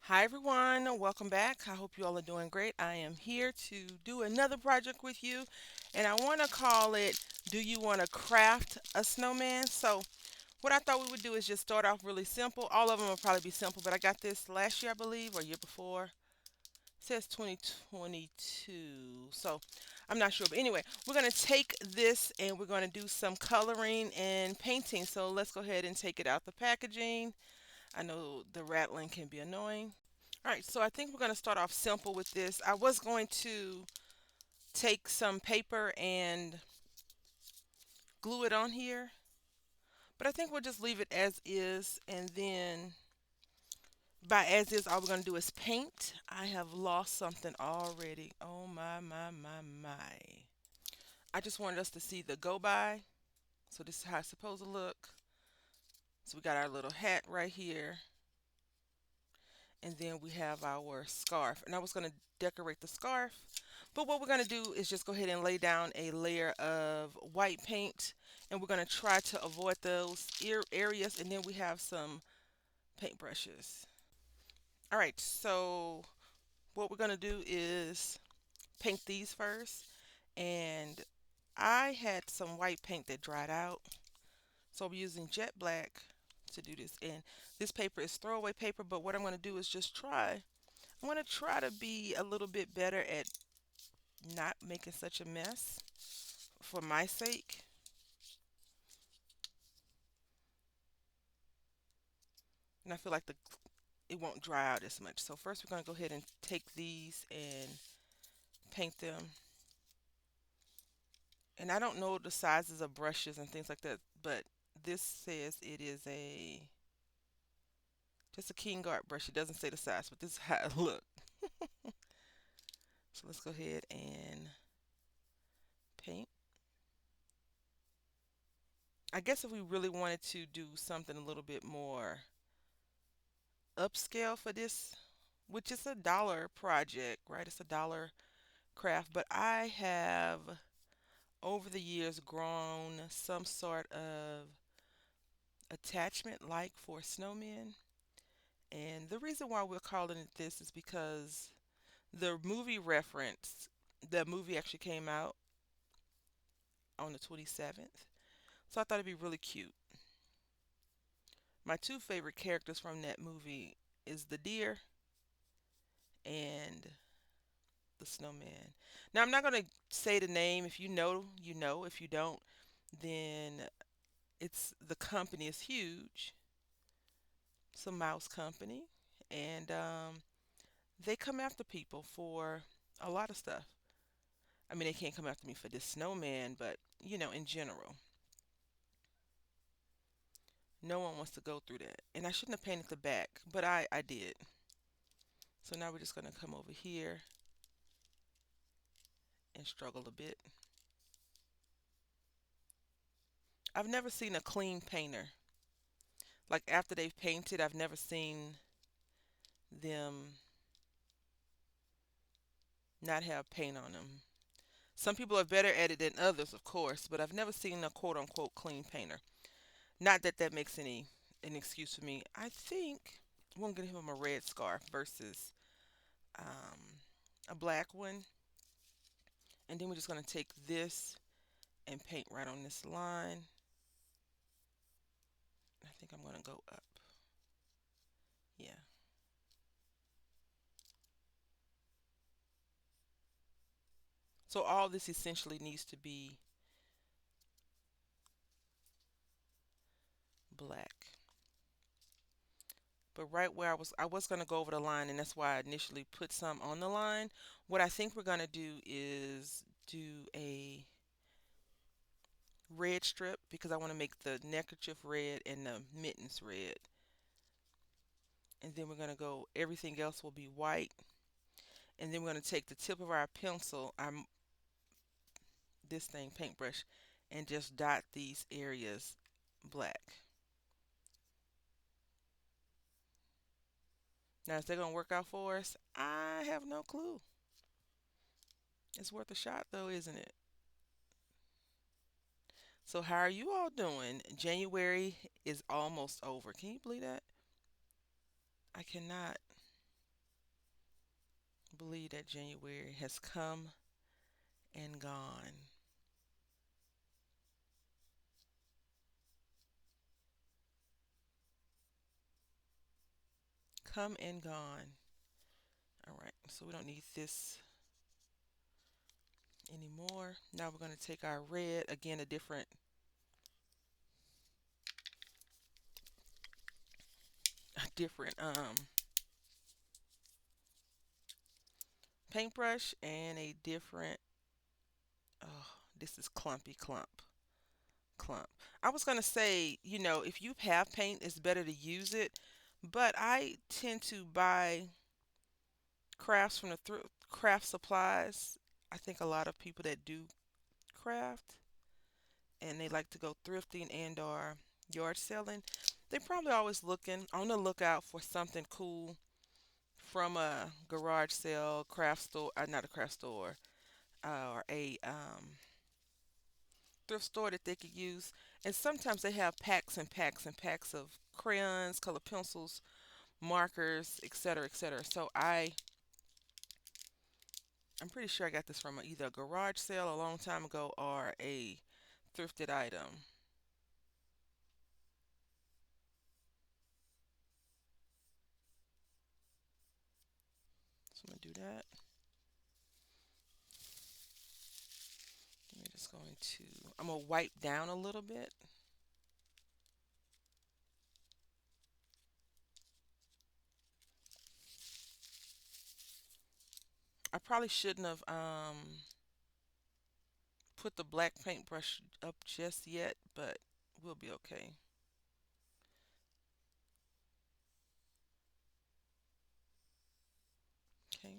Hi everyone, welcome back. I hope you all are doing great. I am here to do another project with you, and I want to call it Do You Want to Craft a Snowman? So, what I thought we would do is just start off really simple. All of them will probably be simple, but I got this last year, I believe, or year before. It says 2022, so I'm not sure. But anyway, we're going to take this and we're going to do some coloring and painting. So, let's go ahead and take it out the packaging. I know the rattling can be annoying. All right, so I think we're going to start off simple with this. I was going to take some paper and glue it on here, but I think we'll just leave it as is. And then by as is, all we're going to do is paint. I have lost something already. Oh my. I just wanted us to see the go by. So this is how it's supposed to look. So we got our little hat right here. And then we have our scarf. And I was going to decorate the scarf, but what we're going to do is just go ahead and lay down a layer of white paint, and we're going to try to avoid those areas. And then we have some paint brushes. All right, so what we're going to do is paint these first, and I had some white paint that dried out, so I'm using jet black to do this. And this paper is throwaway paper, but what I'm going to do is just try. I'm going to try to be a little bit better at not making such a mess for my sake. And I feel like it won't dry out as much. So first we're going to go ahead and take these and paint them. And I don't know the sizes of brushes and things like that, but this says it is just a King Art brush. It doesn't say the size, but this is how it looks. So let's go ahead and paint. I guess if we really wanted to do something a little bit more upscale for this, which is a dollar project, right? It's a dollar craft, but I have over the years grown some sort of attachment like for snowmen. And the reason why we're calling it this is because the movie reference, the movie actually came out on the 27th. So I thought it'd be really cute. My two favorite characters from that movie is the deer and the snowman. Now I'm not going to say the name. If you know, you know. If you don't, then it's the company is huge. It's a mouse company, and they come after people for a lot of stuff. I mean, they can't come after me for this snowman, but in general, no one wants to go through that. And I shouldn't have painted the back, but I did. So now we're just going to come over here and struggle a bit. I've never seen a clean painter. Like after they've painted, I've never seen them not have paint on them. Some people are better at it than others, of course, but I've never seen a quote unquote clean painter. Not that that makes an excuse for me. I think I'm gonna give him a red scarf versus um, a black one, and then we're just gonna take this and paint right on this line. I think I'm gonna go up. Yeah. So all this essentially needs to be black. But right where I was gonna go over the line, and that's why I initially put some on the line. What I think we're gonna do is do a red strip because I want to make the neckerchief red and the mittens red. And then we're going to go, everything else will be white. And then we're going to take the tip of our pencil, this thing, paintbrush, and just dot these areas black. Now, is that going to work out for us? I have no clue. It's worth a shot, though, isn't it? So, how are you all doing? January is almost over. Can you believe that? I cannot. Believe that January has come and gone. Come and gone. All right, so we don't need this anymore. Now we're going to take our red, again, a different paintbrush and a different, oh, this is clump. I was going to say, if you have paint, it's better to use it, but I tend to buy crafts from the craft supplies. I think a lot of people that do craft and they like to go thrifting and or yard selling, they probably always looking on the lookout for something cool from a garage sale, craft store, not a craft store, or a thrift store that they could use. And sometimes they have packs and packs and packs of crayons, color pencils, markers, etc., etc. So I'm pretty sure I got this from either a garage sale a long time ago or a thrifted item. So I'm gonna do that. I'm gonna wipe down a little bit. I probably shouldn't have put the black paintbrush up just yet, but we'll be okay. Okay,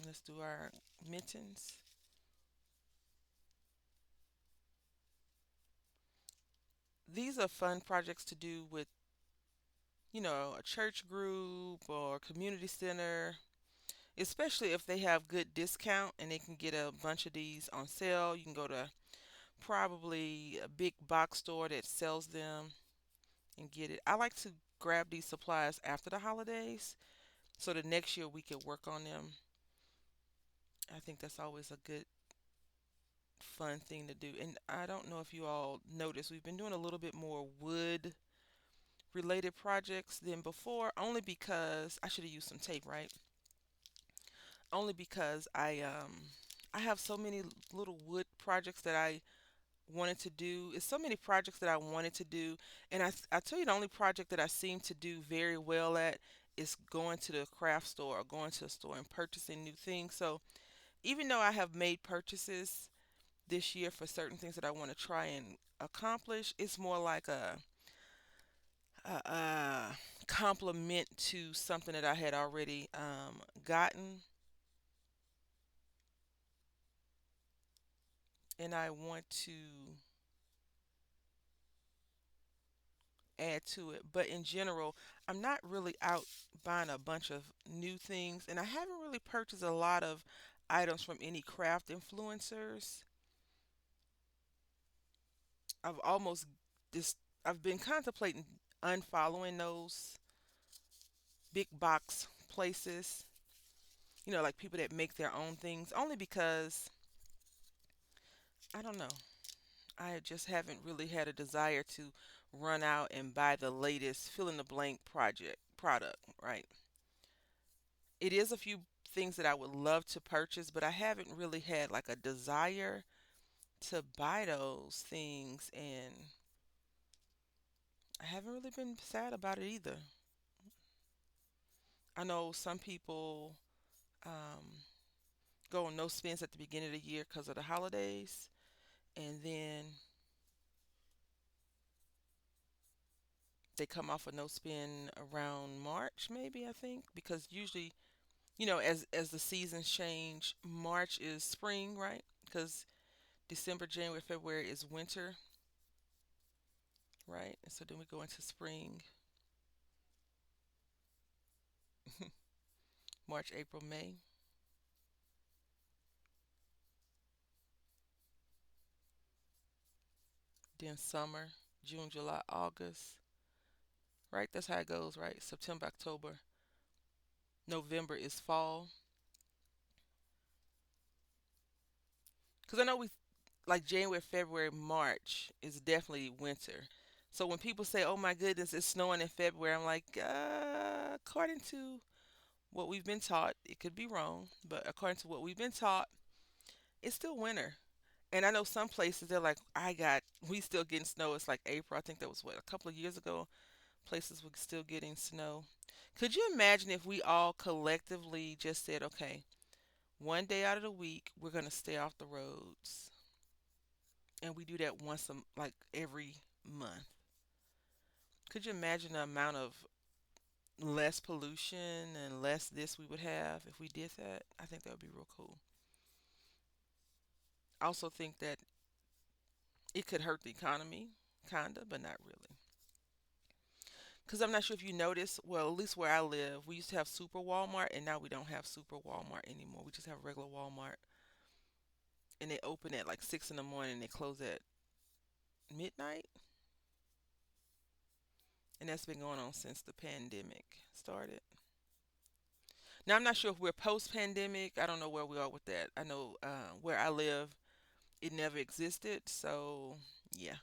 let's do our mittens. These are fun projects to do with, a church group or community center, especially if they have good discount and they can get a bunch of these on sale. You can go to probably a big box store that sells them and get it. I like to grab these supplies after the holidays so the next year we can work on them. I think that's always a good fun thing to do. And I don't know if you all noticed, we've been doing a little bit more wood related projects than before, only because I should have used some tape, right? Only because I have so many little wood projects that I wanted to do. It's so many projects that I wanted to do, and I tell you the only project that I seem to do very well at is going to the craft store or going to a store and purchasing new things. So even though I have made purchases this year for certain things that I want to try and accomplish, it's more like a compliment to something that I had already gotten, and I want to add to it. But in general, I'm not really out buying a bunch of new things, and I haven't really purchased a lot of items from any craft influencers. I've almost this I've been contemplating unfollowing those big box places, like people that make their own things, only because I don't know. I just haven't really had a desire to run out and buy the latest fill in the blank product, right? It is a few things that I would love to purchase, but I haven't really had like a desire to buy those things, and I haven't really been sad about it either. I know some people um, go on no spends at the beginning of the year because of the holidays, and then they come off a no spend around March, maybe I think, because usually, as the seasons change, March is spring, right? Because December, January, February is winter, right? And so then we go into spring, March, April, May, then summer, June, July, August, right? That's how it goes, right? September, October, November is fall, Because I know we like January, February, March is definitely winter. So when people say, "Oh my goodness, it's snowing in February," I'm like, according to what we've been taught, it could be wrong, but according to what we've been taught, it's still winter. And I know some places they're like, we still getting snow. It's like April. I think that was what, a couple of years ago. Places were still getting snow. Could you imagine if we all collectively just said, okay, one day out of the week, we're going to stay off the roads. And we do that like every month. Could you imagine the amount of less pollution and less this we would have if we did that? I think that would be real cool. I also think that it could hurt the economy, kinda, but not really. Because I'm not sure if you noticed, well, at least where I live, we used to have Super Walmart, and now we don't have Super Walmart anymore. We just have regular Walmart, and they open at like 6 in the morning, and they close at midnight, and that's been going on since the pandemic started. Now I'm not sure if we're post-pandemic. I don't know where we are with that. I know where I live, it never existed, so yeah,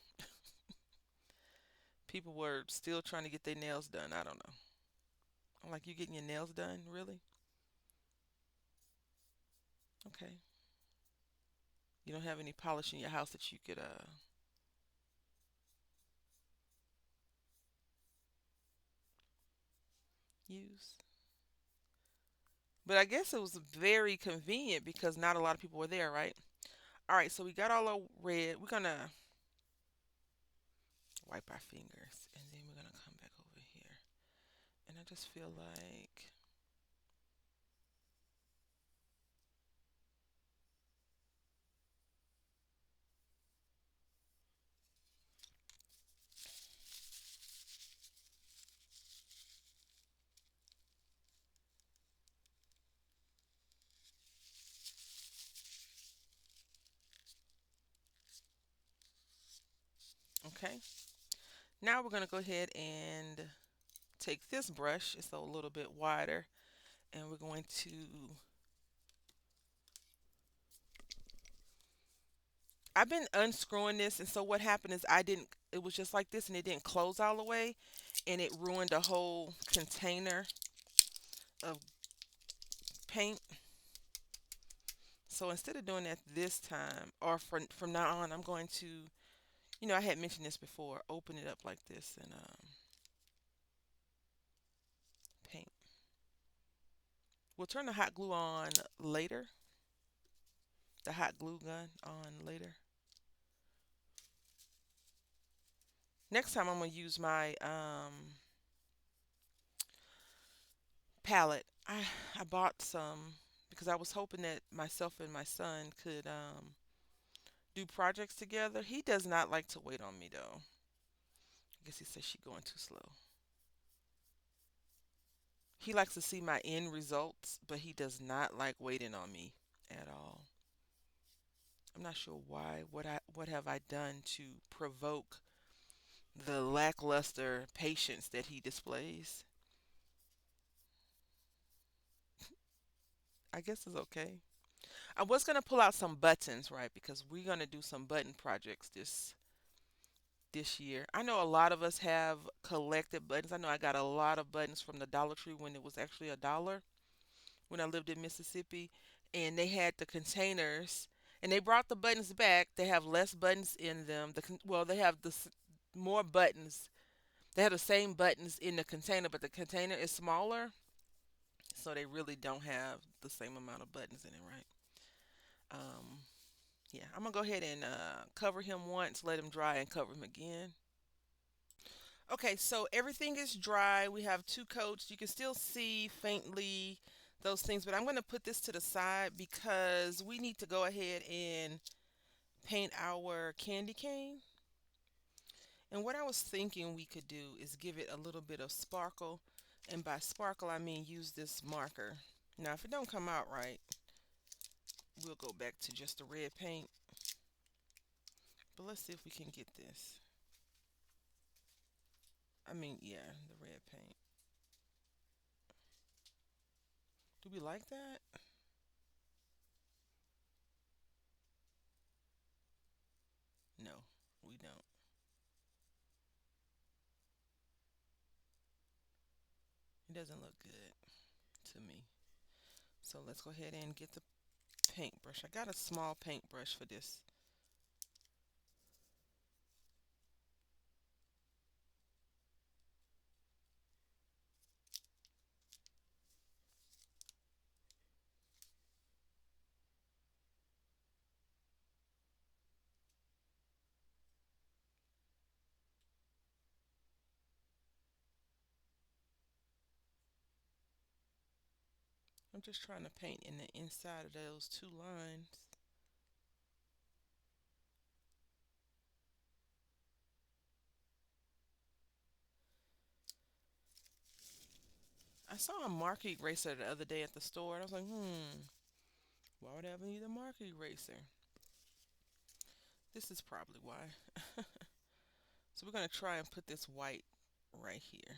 people were still trying to get their nails done. I don't know. I'm like, you getting your nails done, really? Okay. You don't have any polish in your house that you could use. But I guess it was very convenient because not a lot of people were there, right? All right, so we got all our red. We're gonna wipe our fingers and then we're gonna come back over here. And I just feel like, okay. Now we're gonna go ahead and take this brush. It's a little bit wider, and we're going to. I've been unscrewing this, and so what happened is I didn't. It was just like this, and it didn't close all the way, and it ruined the whole container of paint. So instead of doing that this time, or from now on, I'm going to, I had mentioned this before, open it up like this and paint. We'll turn the hot glue on later, the hot glue gun on later. Next time I'm going to use my palette. I bought some because I was hoping that myself and my son could do projects together. He does not like to wait on me though. I guess he says she's going too slow. He likes to see my end results, but he does not like waiting on me at all. I'm not sure why. What have I done to provoke the lackluster patience that he displays? I guess it's okay. I was gonna pull out some buttons, right? Because we're gonna do some button projects this year. I know a lot of us have collected buttons. I know I got a lot of buttons from the Dollar Tree when it was actually a dollar when I lived in Mississippi, and they had the containers, and they brought the buttons back. They have less buttons in them. Well, they have more buttons. They have the same buttons in the container, but the container is smaller, so they really don't have the same amount of buttons in it, right? Um, yeah, I'm gonna go ahead and cover him once, let him dry, and cover him again. Okay, so everything is dry. We have two coats. You can still see faintly those things, but I'm going to put this to the side because we need to go ahead and paint our candy cane. And what I was thinking we could do is give it a little bit of sparkle. And by sparkle, I mean use this marker. Now, if it don't come out right, we'll go back to just the red paint. But let's see if we can get this. I mean, yeah, the red paint. Do we like that? we don't. It doesn't look good to me. So let's go ahead and get the paintbrush. I got a small paintbrush for this. I'm just trying to paint in the inside of those two lines. I saw a marker eraser the other day at the store, and I was like, why would I ever need a marker eraser? This is probably why. So we're going to try and put this white right here.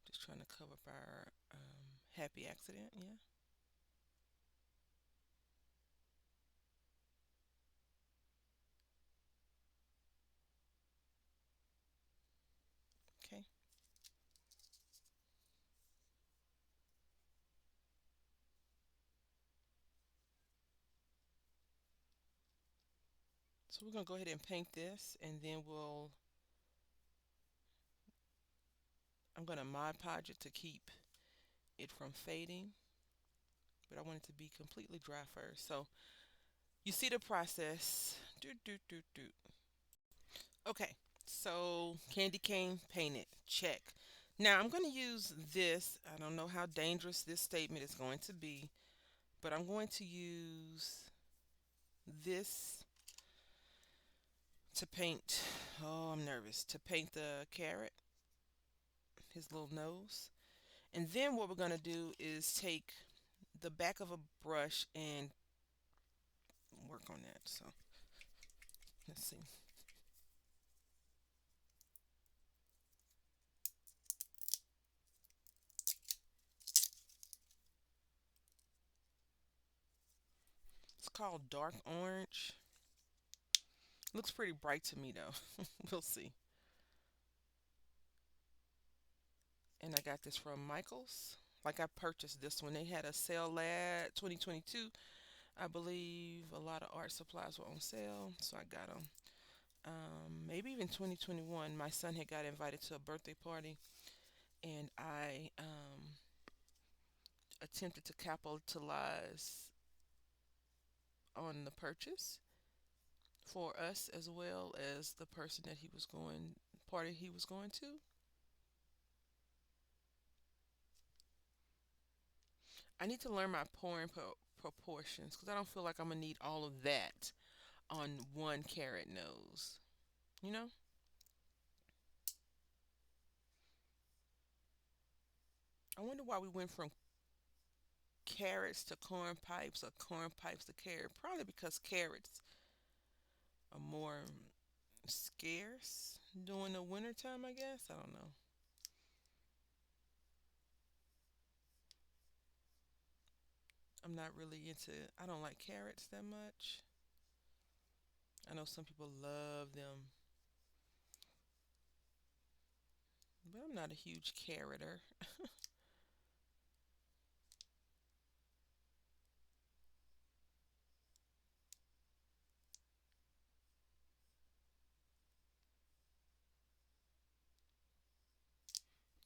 Just trying to cover up our happy accident, yeah. Okay. So we're going to go ahead and paint this, and then I'm going to Mod Podge it to keep it from fading, but I want it to be completely dry first. So you see the process. Do, do, do, do. Okay, so candy cane painted, check. Now I'm going to use this. I don't know how dangerous this statement is going to be, but I'm going to use this to paint. Oh, I'm nervous. To paint the carrot, his little nose. And then what we're going to do is take the back of a brush and work on that. So let's see. It's called dark orange. Looks pretty bright to me though. We'll see. And I got this from Michael's. Like I purchased this one. They had a sale last 2022. I believe a lot of art supplies were on sale, so I got them. Maybe even 2021. My son had got invited to a birthday party, and I attempted to capitalize on the purchase for us as well as the person that he was going party he was going to. I need to learn my pouring proportions because I don't feel like I'm gonna need all of that on one carrot nose. You know? I wonder why we went from carrots to corn pipes or corn pipes to carrot. Probably because carrots are more scarce during the winter time, I guess. I don't know. I'm not really into I don't like carrots that much. I know some people love them, but I'm not a huge carroter.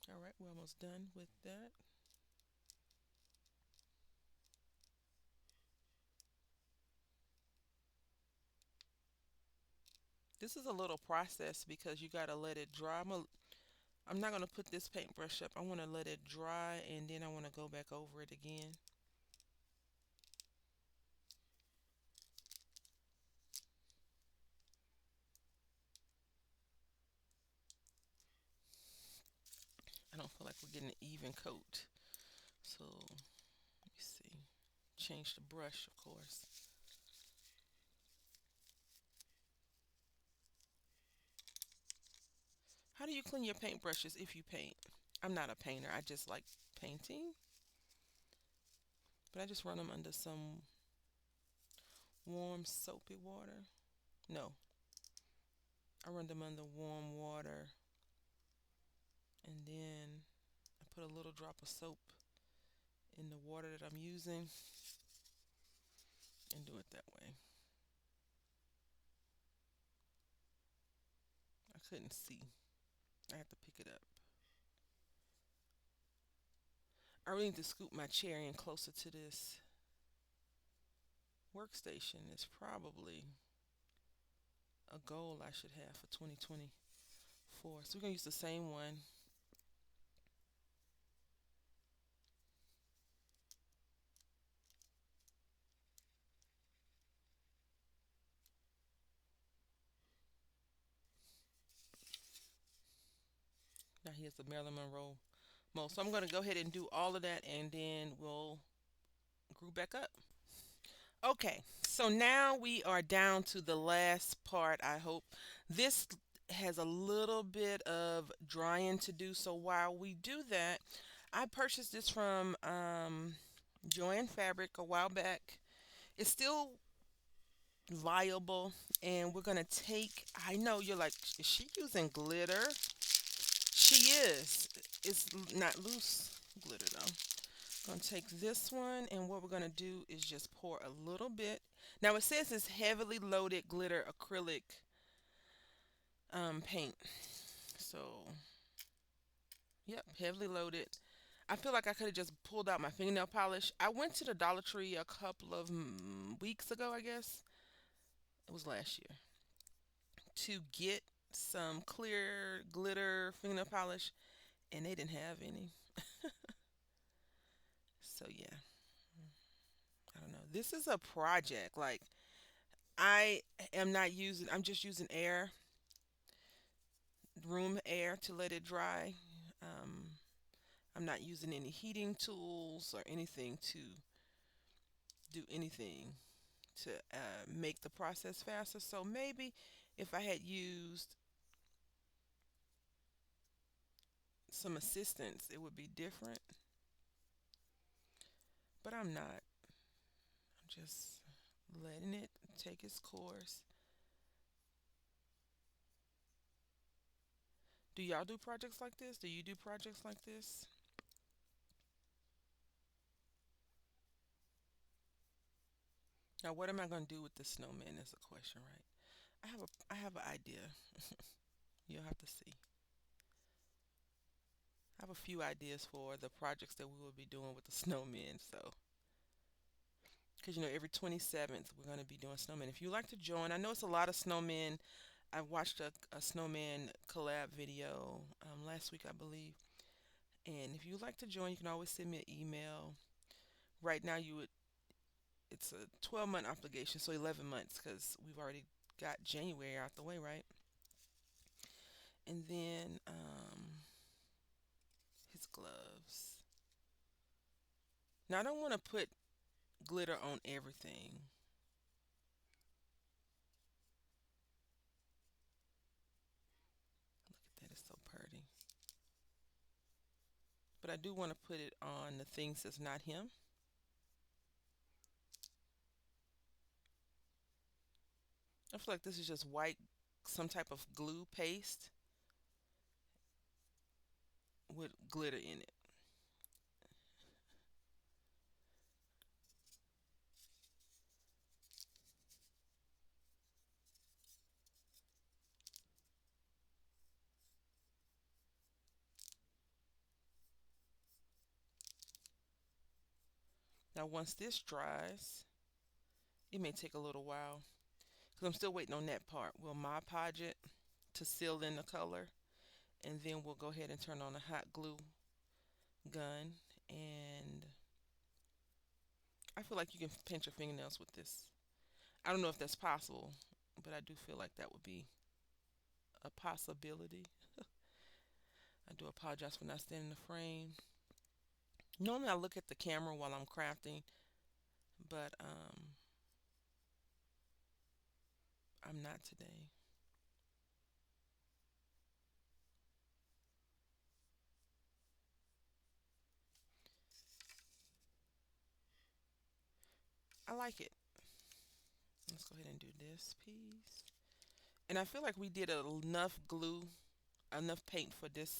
All right, we're almost done with that. This is a little process because you gotta let it dry. I'm not gonna put this paintbrush up. I want to let it dry and then I want to go back over it again. I don't feel like we're getting an even coat. So let me see. Change the brush, of course. How do you clean your paintbrushes if you paint? I'm not a painter. I just like painting. But I just run them under some warm soapy water. No, I run them under warm water, and then I put a little drop of soap in the water that I'm using and do it that way. I couldn't see. I had to pick it up. I really need to scoop my chair in closer to this workstation. It's probably a goal I should have for 2024. So we're going to use the same one. Now here's the Marilyn Monroe mold. So I'm going to go ahead and do all of that, and then we'll group back up. Okay, so now we are down to the last part, I hope. This has a little bit of drying to do, so while we do that, I purchased this from Joann Fabric a while back. It's still viable, and we're gonna take, I know you're like, is she using glitter? She is. It's not loose glitter though. Gonna take this one, and what we're gonna do is just pour a little bit. Now it says it's heavily loaded glitter acrylic paint. So yep, heavily loaded. I feel like I could have just pulled out my fingernail polish. I went to the Dollar Tree a couple of weeks ago, I guess. It was last year, to get some clear glitter fingernail polish, and they didn't have any. So yeah, I don't know. This is a project. Like, I am not using, I'm just using air, room air to let it dry. Um, I'm not using any heating tools or anything to do anything to make the process faster. So maybe if I had used some assistance, it would be different. But I'm not. I'm just letting it take its course. Do y'all do projects like this? Do you do projects like this? Now, what am I going to do with the snowman is a question, right? I have an idea. You'll have to see. I have a few ideas for the projects that we will be doing with the snowmen. So, because every 27th we're going to be doing snowmen. If you like to join, I know it's a lot of snowmen. I watched a snowman collab video last week, I believe. And if you'd like to join, you can always send me an email. Right now, it's a 12-month obligation, so 11 months, because we've already got January out the way, right? And then his gloves. Now, I don't want to put glitter on everything. Look at that, it's so pretty. But I do want to put it on the things that's not him. I feel like this is just white, some type of glue paste with glitter in it. Now, once this dries, it may take a little while because I'm still waiting on that part. We'll Mod Podge it to seal in the color, and then we'll go ahead and turn on the hot glue gun. And I feel like you can paint your fingernails with this. I don't know if that's possible, but I do feel like that would be a possibility. I do apologize for not staying in the frame. Normally I look at the camera while I'm crafting, but I'm not today. like it. Let's go ahead and do this piece. And I feel like we did enough glue, enough paint for this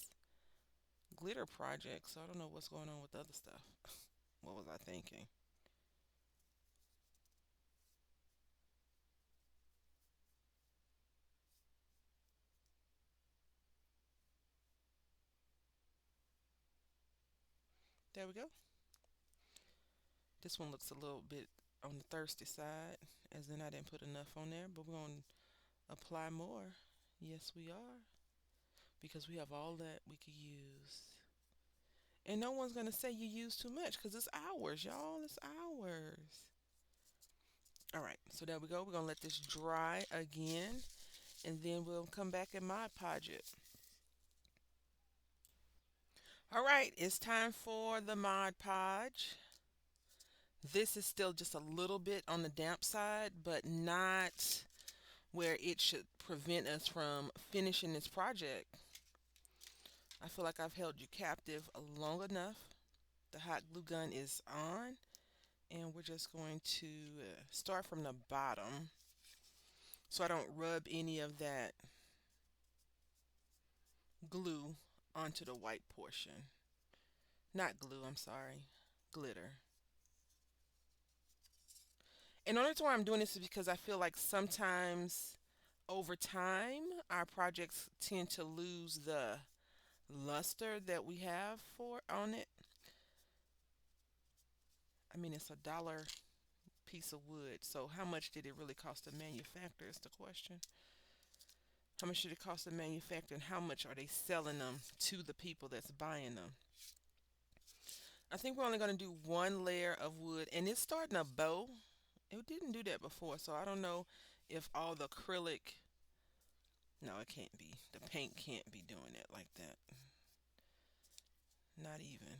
glitter project, so I don't know what's going on with the other stuff. What was I thinking? There we go. This one looks a little bit on the thirsty side, as in I didn't put enough on there, but we're going to apply more. Yes, we are, because we have all that we could use. And no one's going to say you use too much because it's ours, y'all. It's ours. All right, so there we go. We're going to let this dry again, and then we'll come back and Mod Podge it. All right, it's time for the Mod Podge. This is still just a little bit on the damp side, but not where it should prevent us from finishing this project. I feel like I've held you captive long enough. The hot glue gun is on, and we're just going to start from the bottom so I don't rub any of that glue onto the white portion. Not glue, I'm sorry, glitter. And the only reason why I'm doing this is because I feel like sometimes over time our projects tend to lose the luster that we have for on it. I mean, it's $1 piece of wood, so how much did it really cost to manufacture is the question. How much did it cost to manufacture, and how much are they selling them to the people that's buying them? I think we're only going to do one layer of wood, and it's starting to bow. It didn't do that before, so I don't know if all the acrylic. No, it can't be. The paint can't be doing it like that. Not even.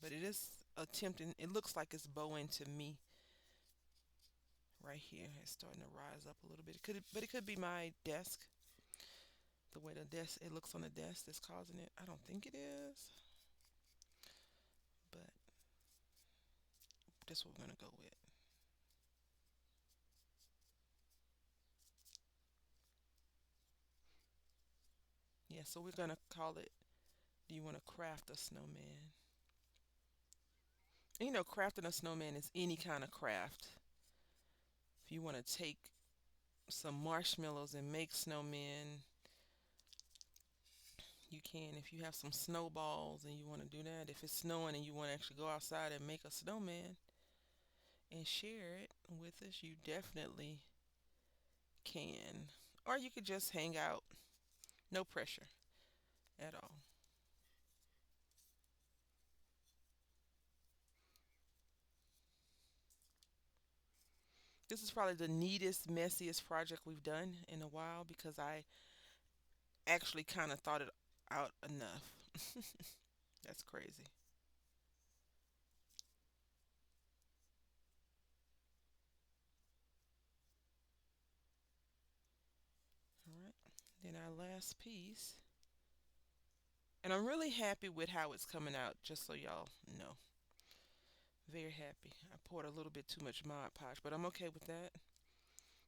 But it is attempting. It looks like it's bowing to me. Right here, it's starting to rise up a little bit. But it could be my desk. The way the desk it looks on the desk that's causing it. I don't think it is, but that's what we're gonna go with. Yeah, so we're gonna call it. Do you want to craft a snowman? And crafting a snowman is any kind of craft. If you want to take some marshmallows and make snowmen, you can. If you have some snowballs and you want to do that, if it's snowing and you want to actually go outside and make a snowman and share it with us, you definitely can. Or you could just hang out, no pressure at all. This is probably the neatest, messiest project we've done in a while because I actually kind of thought it out enough. That's crazy. All right. Then our last piece. And I'm really happy with how it's coming out, just so y'all know. Very happy. I poured a little bit too much Mod Podge, but I'm okay with that.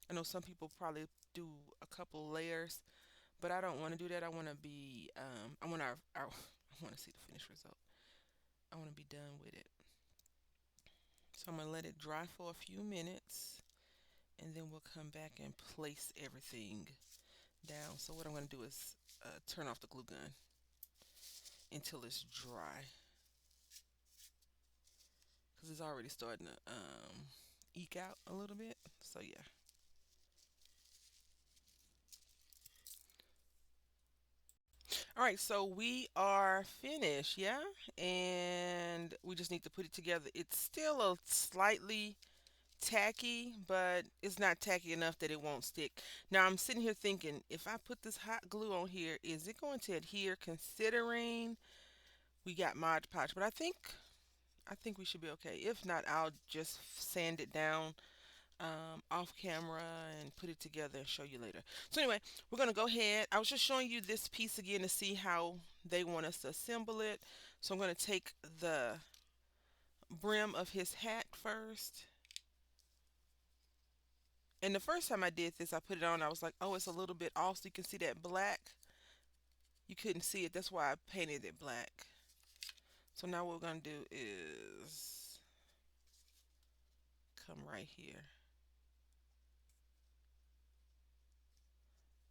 I know some people probably do a couple layers, but I don't want to do that. I want to be, I want our I want to see the finished result. I want to be done with it. So I'm going to let it dry for a few minutes, and then we'll come back and place everything down. So what I'm going to do is turn off the glue gun until it's dry, because it's already starting to eke out a little bit. So yeah. All right, so we are finished, yeah, and we just need to put it together. It's still a slightly tacky, but it's not tacky enough that it won't stick. Now I'm sitting here thinking, if I put this hot glue on here, is it going to adhere, considering we got Mod Podge? But I think we should be okay. If not, I'll just sand it down off camera and put it together and show you later. So anyway, we're going to go ahead. I was just showing you this piece again to see how they want us to assemble it. So I'm going to take the brim of his hat first. And the first time I did this, I put it on, I was like, oh, it's a little bit off, so you can see that black. You couldn't see it, that's why I painted it black. So now what we're gonna do is come right here.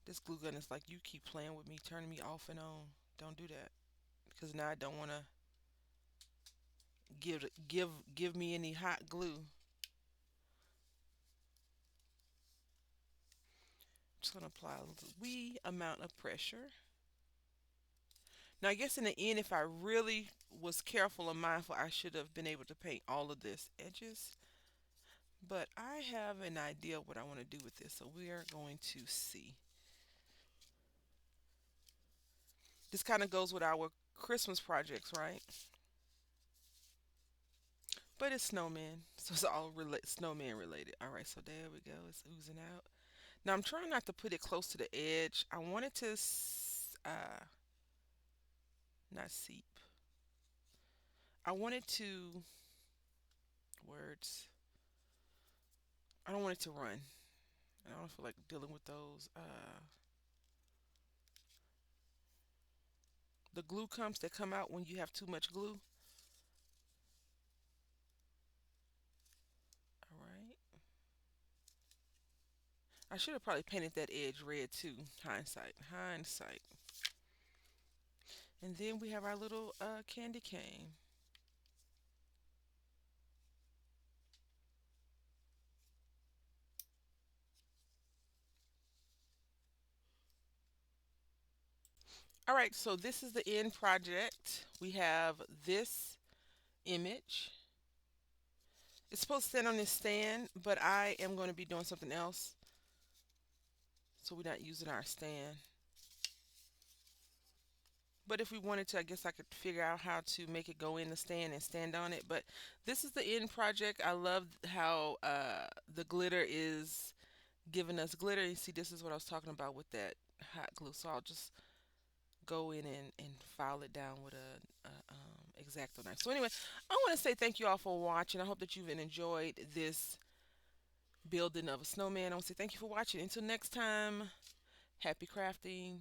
This glue gun is like, you keep playing with me, turning me off and on. Don't do that, because now I don't want to give me any hot glue. Just gonna apply a wee amount of pressure. Now I guess in the end, if I really was careful and mindful, I should have been able to paint all of this edges. But I have an idea of what I want to do with this, so we are going to see. This kind of goes with our Christmas projects, right? But it's snowman, so it's all snowman related. All right, so there we go. It's oozing out. Now I'm trying not to put it close to the edge. I want it to not seep. I want it to words. I don't want it to run. I don't feel like dealing with those. The glue clumps that come out when you have too much glue. All right. I should have probably painted that edge red too. Hindsight. Hindsight. And then we have our little candy cane. All right, so this is the end project. We have this image. It's supposed to stand on this stand, but I am going to be doing something else. So we're not using our stand. But if we wanted to, I guess I could figure out how to make it go in the stand and stand on it. But this is the end project. I love how the glitter is giving us glitter. You see, this is what I was talking about with that hot glue. So I'll just go in and file it down with a X-Acto knife. So anyway, I want to say thank you all for watching. I hope that you've enjoyed this building of a snowman. I want to say thank you for watching. Until next time, happy crafting.